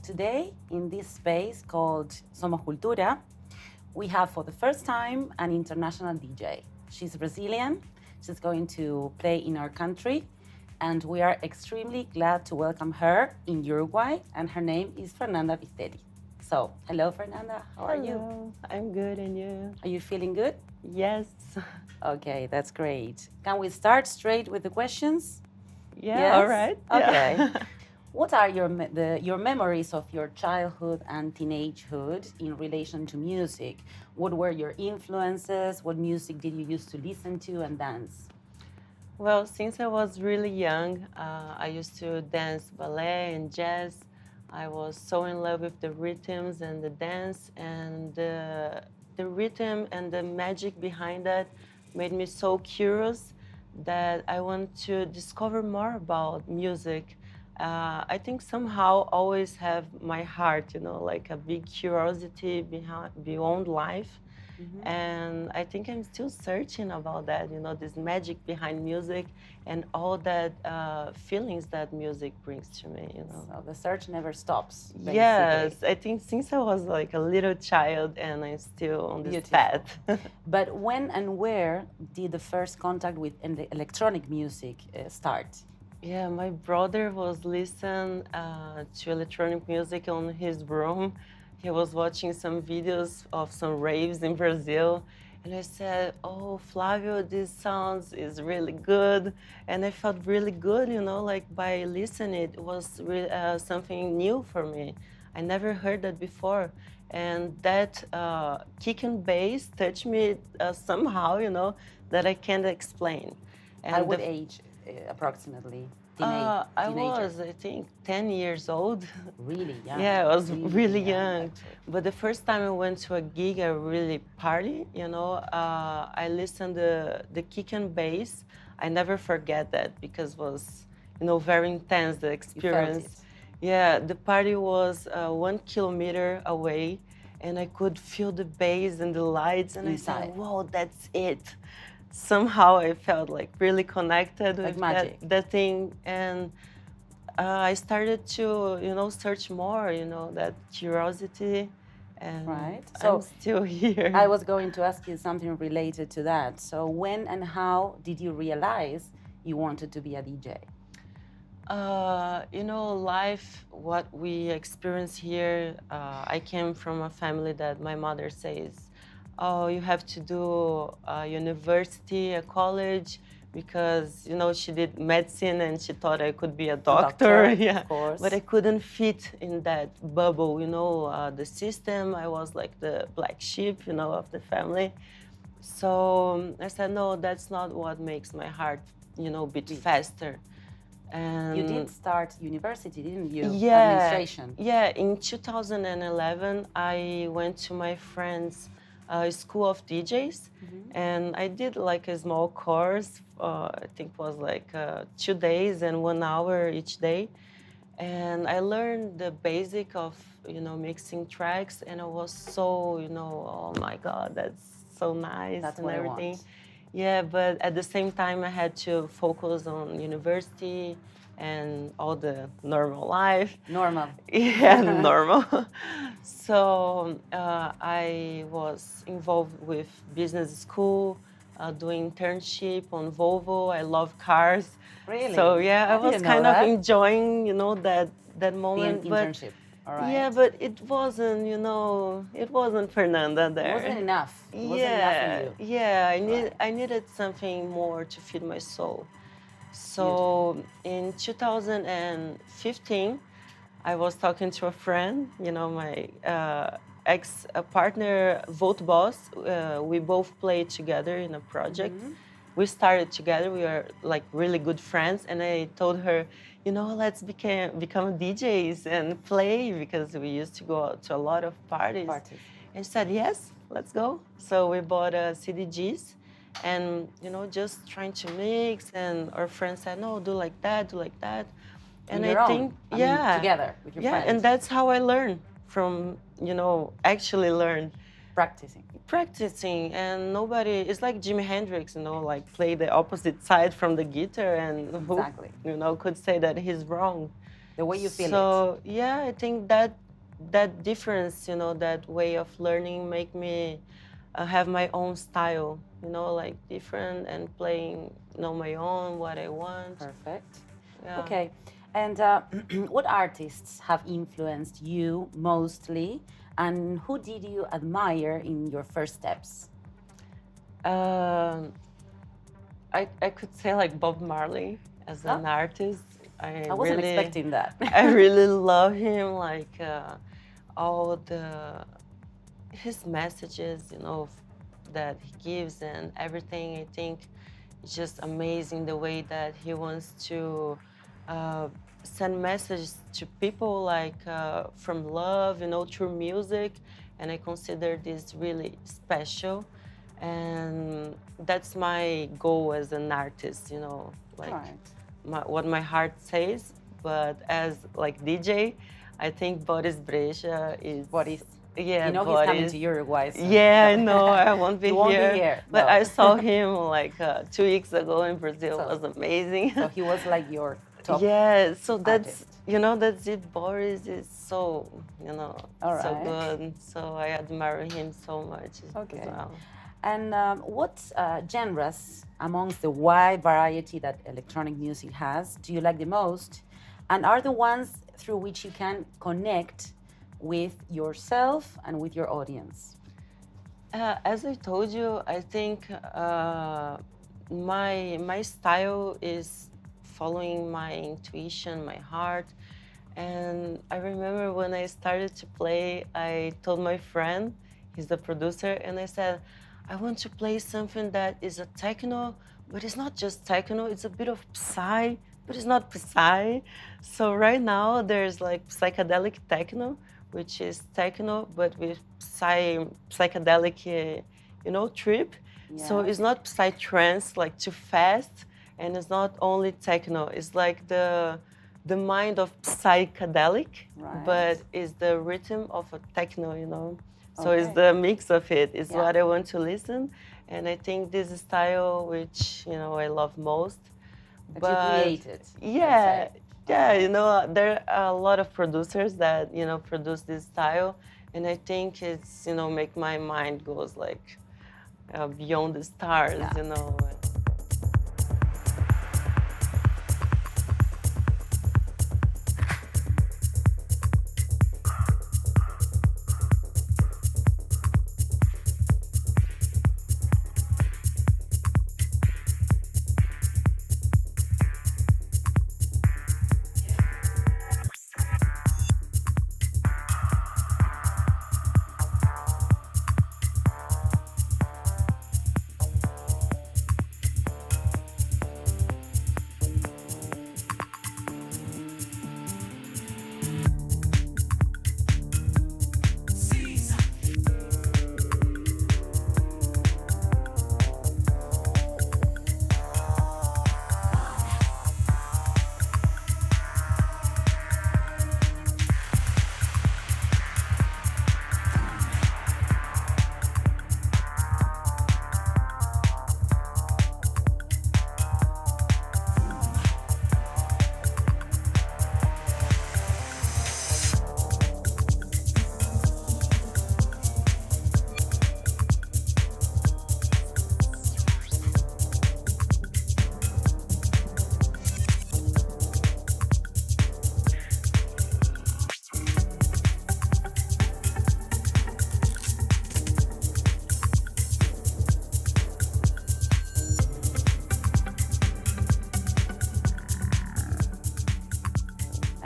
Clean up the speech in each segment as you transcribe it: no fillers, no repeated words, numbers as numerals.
today in this space called Somos Cultura, we have for the first time an international DJ. She's Brazilian, she's going to play in our country, and we are extremely glad to welcome her in Uruguay, and her name is Fernanda Pistelli. So, hello Fernanda, how are you? Hello, I'm good, and you? Are you feeling good? Yes. Okay, that's great. Can we start straight with the questions? Yeah, Yes? all right. Okay. Yeah. What are your memories of your childhood and teenagehood in relation to music? What were your influences? What music did you used to listen to and dance? Well, since I was really young, I used to dance ballet and jazz. I was so in love with the rhythms and the dance, and the rhythm and the magic behind that made me so curious that I want to discover more about music. I think somehow always have my heart, like a big curiosity beyond life. And I think I'm still searching about that, this magic behind music and all that feelings that music brings to me. So the search never stops, basically. Yes, I think since I was like a little child and I'm still on this Beautiful. path. But when and where did the first contact with electronic music start? Yeah, my brother was listening to electronic music on his room. He was watching some videos of some raves in Brazil. And I said, "Oh, Flavio, this sounds is really good." And I felt really good, like by listening, it was something new for me. I never heard that before. And that kick and bass touched me somehow, that I can't explain. And At what age, approximately? I Teenager? was, I think, 10 years old. Really young. Yeah, I was really young. actually. But the first time I went to a gig, I really party, I listened the kick and bass. I never forget that because it was, very intense, the experience. it. Yeah, the party was 1 kilometer away, and I could feel the bass and the lights, and I Inside. said, "Whoa, that's it." Somehow I felt like really connected Like with magic. that thing, and I started to search more, that curiosity, and Right. I'm So still here. I was going to ask you something related to that. So when and how did you realize you wanted to be a DJ? Life, what we experience here, I came from a family that my mother says, "Oh, you have to do a university, a college," because, she did medicine and she thought I could be a doctor. Yeah. Of course. But I couldn't fit in that bubble, the system. I was like the black sheep, of the family. So I said, no, that's not what makes my heart, beat faster. And You did start university, didn't you? yeah, Administration. Yeah, in 2011, I went to my friend's school of DJs, and I did like a small course. I think it was like 2 days and 1 hour each day, and I learned the basic of mixing tracks, and I was so oh my God, that's so nice. That's and what I everything. want. Yeah, but at the same time, I had to focus on university and all the normal life. Normal. Yeah, normal. So I was involved with business school, doing internship on Volvo. I love cars. Really? So yeah, I was didn't know kind of that. enjoying, that The moment. internship. All right. Yeah, but it wasn't, it wasn't Fernanda there. It wasn't enough. It wasn't Yeah, enough for you. yeah. I needed something more to feed my soul. So in 2015, I was talking to a friend, my ex-partner, Volt Boss. We both played together in a project. We started together. We were like really good friends. And I told her, let's become DJs and play, because we used to go out to a lot of parties. And she said, yes, let's go. So we bought CDGs and, just trying to mix. And our friend said, no, do like that, do like that. And On your I own? think, I mean, yeah. together with your friends. And that's how I learned from, actually learn. Practicing, and nobody, it's like Jimi Hendrix, like play the opposite side from the guitar, and Exactly. who, could say that he's wrong. the way you feel it. So yeah, I think that difference, that way of learning make me have my own style, like different and playing, my own, what I want. Perfect. Yeah. Okay. And what artists have influenced you mostly, and who did you admire in your first steps? Um, I could say like Bob Marley as an artist. I wasn't expecting that. I really love him, like all his messages, that he gives and everything. I think it's just amazing the way that he wants to uh, send messages to people, like from love, through music. And I consider this really special. And that's my goal as an artist, like Right. what my heart says. But as like DJ, I think Boris Breja is Boris. Yeah, You know Boris. he's coming to Uruguay soon. Yeah, I know. I won't be He here. won't be here. But No. I saw him like 2 weeks ago in Brazil. It was amazing. So he was like your top Yeah, so artist. that's it. Boris is so, All so right. good. So I admire him so much Okay. as well. And what genres, amongst the wide variety that electronic music has, do you like the most? And are the ones through which you can connect with yourself and with your audience? As I told you, I think my style is following my intuition, my heart. And I remember when I started to play, I told my friend, he's the producer, and I said, I want to play something that is a techno, but it's not just techno, it's a bit of psy, but it's not psy. So right now there's like psychedelic techno, which is techno, but with psychedelic, trip. So it's not psytrance, like too fast, and it's not only techno. It's like the mind of psychedelic, but it's the rhythm of a techno, So it's the mix of it. It's what I want to listen, and I think this style, which I love most. But you created. Yeah. There are a lot of producers that produce this style, and I think it's make my mind goes like beyond the stars,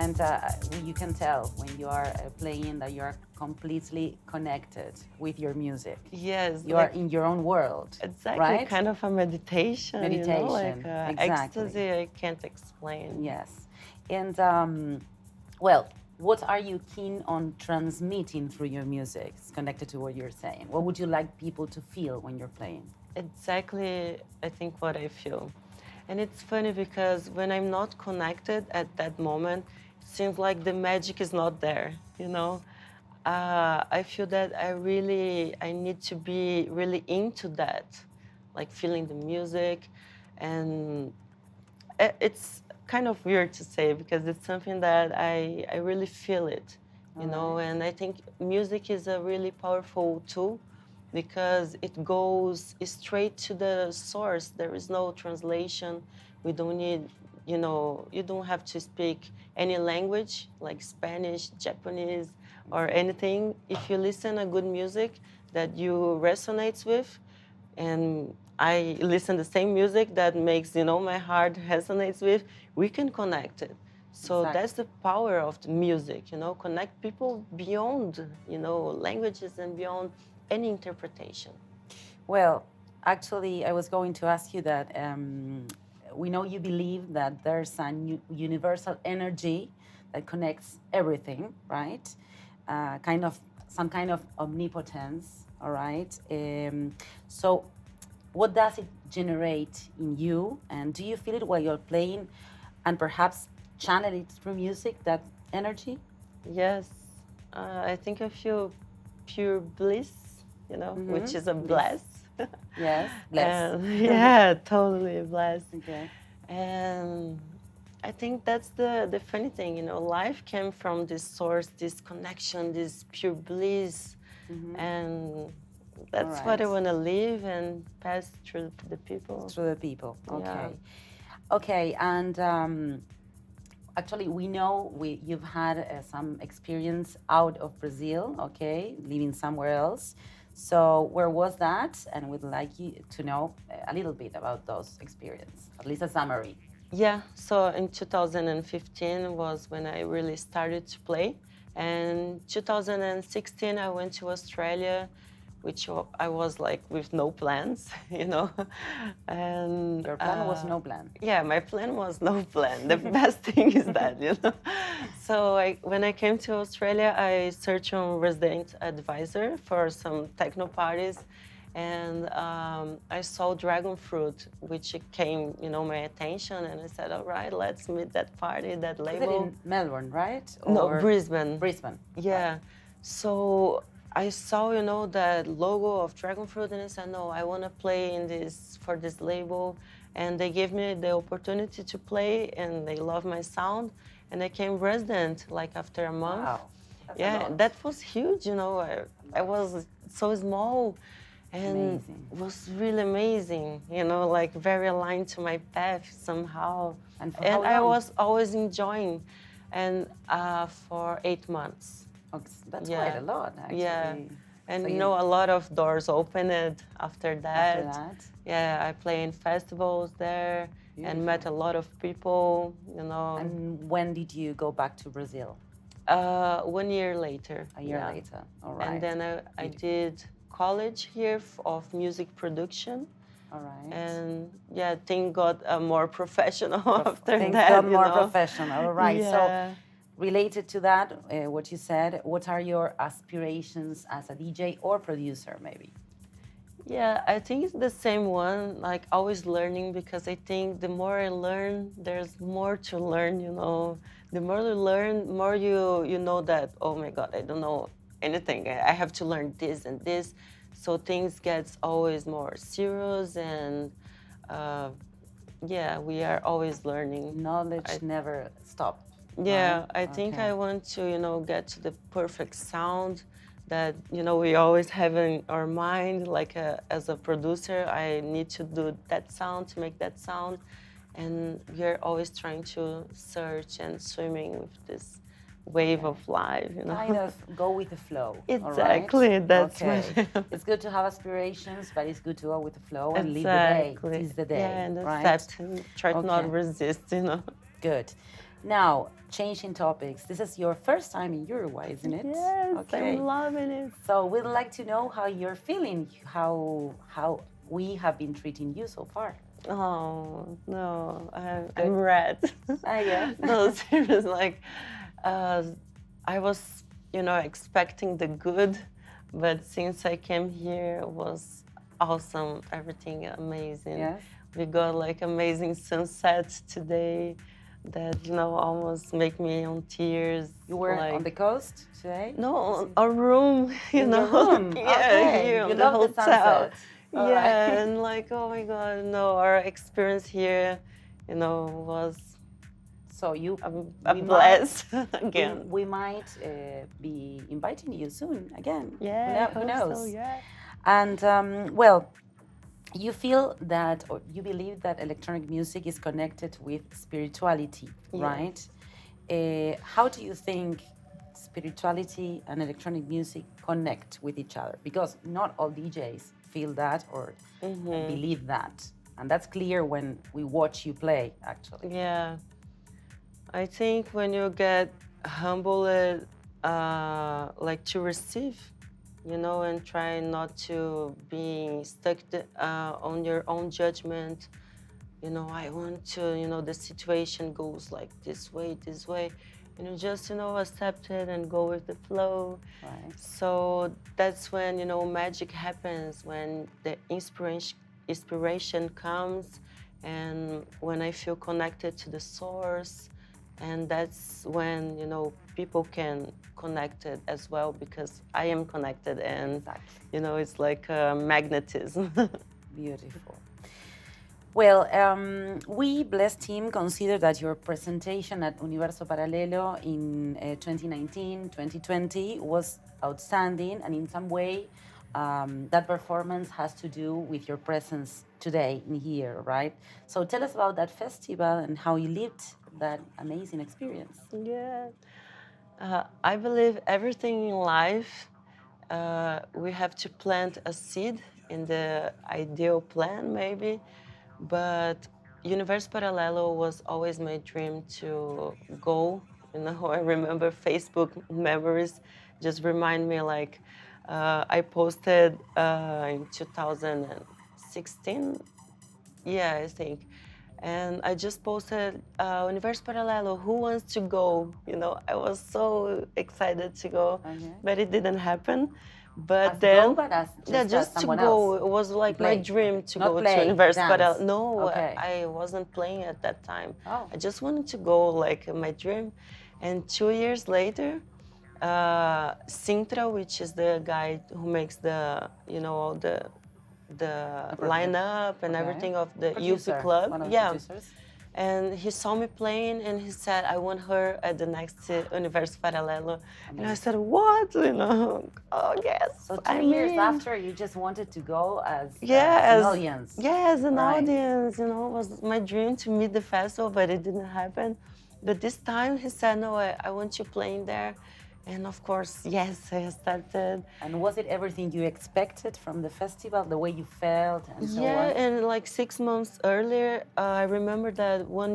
And you can tell when you are playing that you are completely connected with your music. Yes. You are in your own world. Exactly. Right? Kind of a meditation. Meditation. Like exactly. ecstasy, I can't explain. Yes. And well, what are you keen on transmitting through your music? It's connected to what you're saying. What would you like people to feel when you're playing? Exactly, I think what I feel. And it's funny because when I'm not connected at that moment, it seems like the magic is not there, I feel that I need to be really into that, like feeling the music. And it's kind of weird to say because it's something that I really feel it, you know, right. and I think music is a really powerful tool because it goes straight to the source. There is no translation. We don't need, you know, you don't have to speak any language like Spanish, Japanese, or anything. If you listen to good music that you resonates with, and I listen the same music that makes, you know, my heart resonates with, we can connect it. So Exactly. that's the power of the music, you know, connect people beyond, you know, languages and beyond any interpretation. Well, actually, I was going to ask you that we know you believe that there's a universal energy that connects everything, right? Kind of some kind of omnipotence, all right? So, what does it generate in you, and do you feel it while you're playing, and perhaps channel it through music? That energy. Yes, I think I feel pure bliss, you know, which is a Bliss. bless. Yes, bless. And yeah, totally blessed. Okay. And I think that's the funny thing, you know, life came from this source, this connection, this pure bliss. And that's what I right. want to live and pass through the people. Through the people. Okay. Yeah. Okay, and actually, we know you've had some experience out of Brazil. Okay, living somewhere else. So where was that? And we'd like you to know a little bit about those experience, at least a summary. Yeah, so in 2015 was when I really started to play. And 2016, I went to Australia, which I was like with no plans, you know. And Your plan was no plan. Yeah, my plan was no plan. The best thing is that, you know. So when I came to Australia, I searched on resident advisor for some techno parties. And I saw dragon fruit, which came, you know, my attention, and I said, "All right, let's meet that party, that Is it label." in Melbourne, right? No, Or Brisbane. Brisbane. Yeah. So I saw, you know, that logo of dragon fruit, and I said, "No, I want to play in this for this label." And they gave me the opportunity to play, and they love my sound, and I came resident like after a month. Wow. That's a Yeah, lot. that was huge, you know. I was so small. And Amazing. it was really amazing, you know, like very aligned to my path somehow. And for how I long? was always enjoying, and for 8 months. Oh, that's Yeah. quite a lot, actually. Yeah, and So you know, a lot of doors opened after that. After that. Yeah, I played in festivals there and met a lot of people, you know. And when did you go back to Brazil? 1 year later. A year later. All right. And then I did college here of music production. All right. And yeah, things got more professional after Things that. got you more know? professional. All right. Yeah. So, related to that, what you said, what are your aspirations as a DJ or producer, maybe? Yeah, I think it's the same one, like always learning, because I think the more I learn, there's more to learn, you know. The more you learn, more you know that, oh my God, I don't know anything. I have to learn this and this. So things gets always more serious, and yeah, we are always learning. Knowledge never stops. Yeah, right? I think Okay. I want to, you know, get to the perfect sound that, you know, we always have in our mind. Like as a producer, I need to do that sound to make that sound. And we're always trying to search and swimming with this wave of life, you know. Kind of go with the flow. Exactly, all right? that's okay. my... It's good to have aspirations, but it's good to go with the flow and live Exactly. the day. Seize the day. Yeah, and right? accept and try to Okay. not resist, you know. Good. Now, changing topics. This is your first time in Uruguay, isn't it? Yes, Okay. I'm loving it. So we'd like to know how you're feeling, how we have been treating you so far. Oh, no, I'm red. Yeah. No, serious, like, I was, you know, expecting the good, but since I came here, it was awesome, everything amazing. Yes. We got like amazing sunsets today that, you know, almost make me on tears. You were like, on the coast today? No, a room, you In know. your room? Yeah, Okay. here You on the love the hotel. sunset. All Yeah, right. and like, oh my God, no, our experience here, you know, was So you, I'm blessed again. We might be inviting you soon again. Yeah, Who knows? so, yeah. And well, you feel that, or you believe that electronic music is connected with spirituality, Yes. right? How do you think spirituality and electronic music connect with each other? Because not all DJs feel that or believe that. And that's clear when we watch you play, actually. Yeah. I think when you get humbled, like to receive, you know, and try not to be stuck on your own judgment. You know, I want to, you know, the situation goes like this way, and you just, you know, accept it and go with the flow. Right. So that's when, you know, magic happens, when the inspiration comes, and when I feel connected to the source. And that's when, you know, people can connect it as well, because I am connected, and Exactly. you know, it's like a magnetism. Beautiful. Well, we, Bless team, consider that your presentation at Universo Paralelo in 2019, 2020 was outstanding, and in some way, that performance has to do with your presence today in here, right? So tell us about that festival and how you lived that amazing experience. Yeah. I believe everything in life, we have to plant a seed in the ideal plan, maybe. But Universo Paralelo was always my dream to go. You know, I remember Facebook memories just remind me, like, I posted in 2016. Yeah, I think. And I just posted Universo Paralelo, who wants to go? You know, I was so excited to go, Okay. but it didn't happen. But As then, go, but as yeah, as just to someone go. else. It was like my Play. dream Okay. to Not go play, to Universo dance. Paralelo. No, Okay. I wasn't playing at that time. Oh. I just wanted to go, like my dream. And 2 years later, Sintra, which is the guy who makes the, you know, all the lineup and everything of the Producer, UP club. one of the Yeah. producers. And he saw me playing, and he said, I want her at the next Universo Paralelo. And I said, what? You know, oh, yes. So 2 years after, you just wanted to go as an audience. Yeah, as an Right. audience. You know, it was my dream to meet the festival, but it didn't happen. But this time he said, no, I want you playing there. And of course, yes, I started. And was it everything you expected from the festival, the way you felt and so on? Yeah, and like 6 months earlier, I remember that one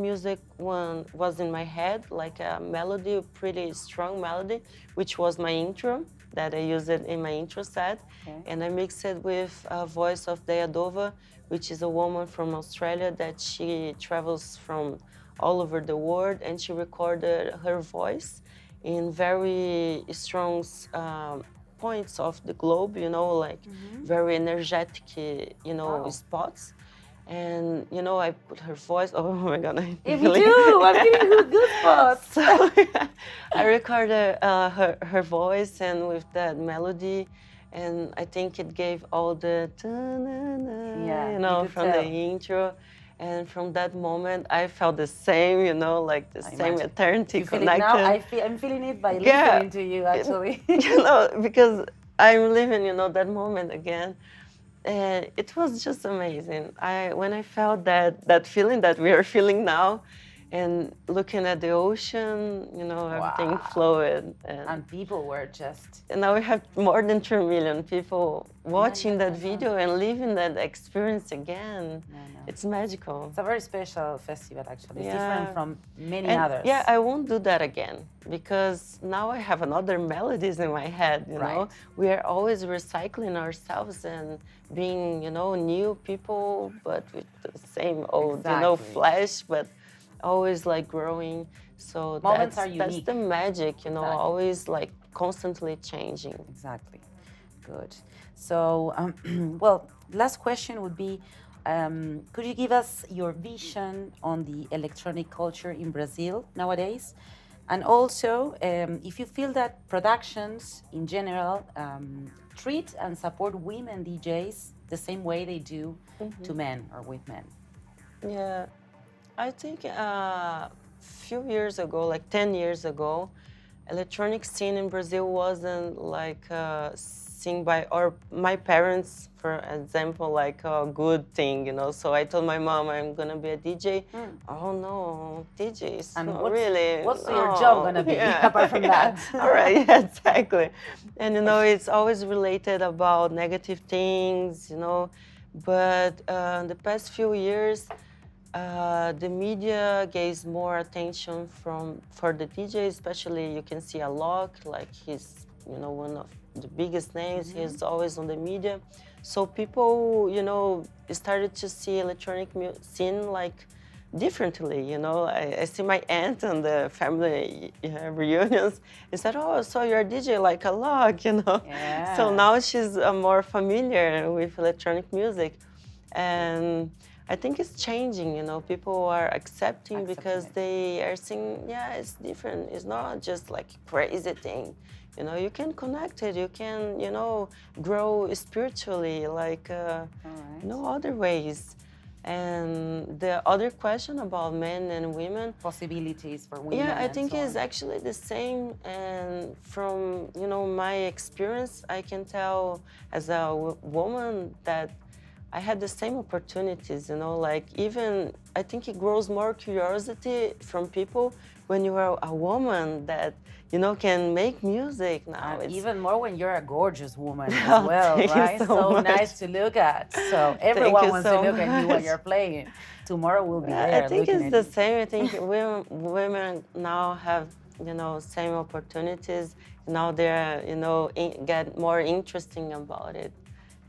was in my head, like a melody, a pretty strong melody, which was my intro, that I used it in my intro set. Okay. And I mixed it with a voice of Dayadova, which is a woman from Australia that she travels from all over the world, and she recorded her voice in very strong points of the globe, you know, like very energetic, you know, Wow. spots. And, you know, I put her voice, oh my God. Me too, I'm getting goosebumps. So I recorded her voice and with that melody. And I think it gave all the, Yeah, you know, you could from the tell. intro. And from that moment, I felt the same, you know, like the same imagine. eternity You feel connected. it now? I'm feeling it by Yeah. listening to you, actually. You know, because I'm living, you know, that moment again. And it was just amazing. When I felt that feeling that we are feeling now, and looking at the ocean, you know, everything Wow. flowed. And people were just... And now we have more than 3 million people watching that no. video and living that experience again. No. It's magical. It's a very special festival, actually. It's Yeah. different from many And others. yeah, I won't do that again, because now I have another melodies in my head, you know. Right. We are always recycling ourselves and being, you know, new people, but with the same old, you know, Exactly. flesh, but always like growing. So Moments are that's unique. the magic, you know, Exactly. always like constantly changing. Exactly. Good. So, well, last question would be, could you give us your vision on the electronic culture in Brazil nowadays? And also, if you feel that productions in general treat and support women DJs the same way they do to men or with men? Yeah, I think few years ago, like 10 years ago, electronic scene in Brazil wasn't like seen by or my parents, for example, like a good thing, you know. So I told my mom I'm gonna be a DJ. Oh no, DJ is And not what's, really. what's no. your job gonna be apart from that? All right, yeah, exactly. And you know, it's always related about negative things, you know. But the past few years, the media gives more attention for the DJ, especially you can see Alok, like he's, you know, one of the biggest names. He's always on the media. So people, you know, started to see electronic scene like differently, you know. I see my aunt on the family reunions and said, oh, so you're a DJ like Alok, you know. Yeah. So now she's more familiar with electronic music. And I think it's changing, you know. People are accepting because they are seeing, yeah, it's different. It's not just like a crazy thing. You know, you can connect it. You can, you know, grow spiritually, like, you know, other ways. And the other question about men and women. Possibilities for women. Yeah, I think it's actually the same. And from, you know, my experience, I can tell as a woman that I had the same opportunities, you know, like even I think it grows more curiosity from people when you are a woman that, you know, can make music now. And even more when you're a gorgeous woman as well, right? So nice to look at. So everyone wants to look at you when you're playing. Tomorrow we'll be there. I think it's the same. I think women now have, you know, same opportunities. Now they're, you know, get more interesting about it.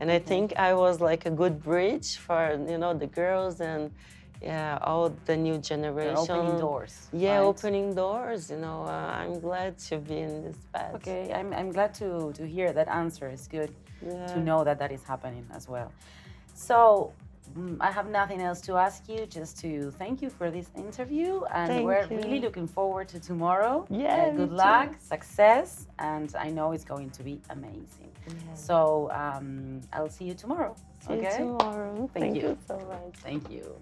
And I think I was like a good bridge for, you know, the girls and yeah, all the new generation. You're opening doors. Yeah, right? Opening doors. You know, I'm glad to be in this path. Okay, I'm glad to hear that answer. It's good to know that that is happening as well. So I have nothing else to ask you, just to thank you for this interview. And we're really looking forward to tomorrow. Yeah, good luck, success, and I know it's going to be amazing. Yeah. So I'll see you tomorrow. See you tomorrow. Thank you so much. Thank you.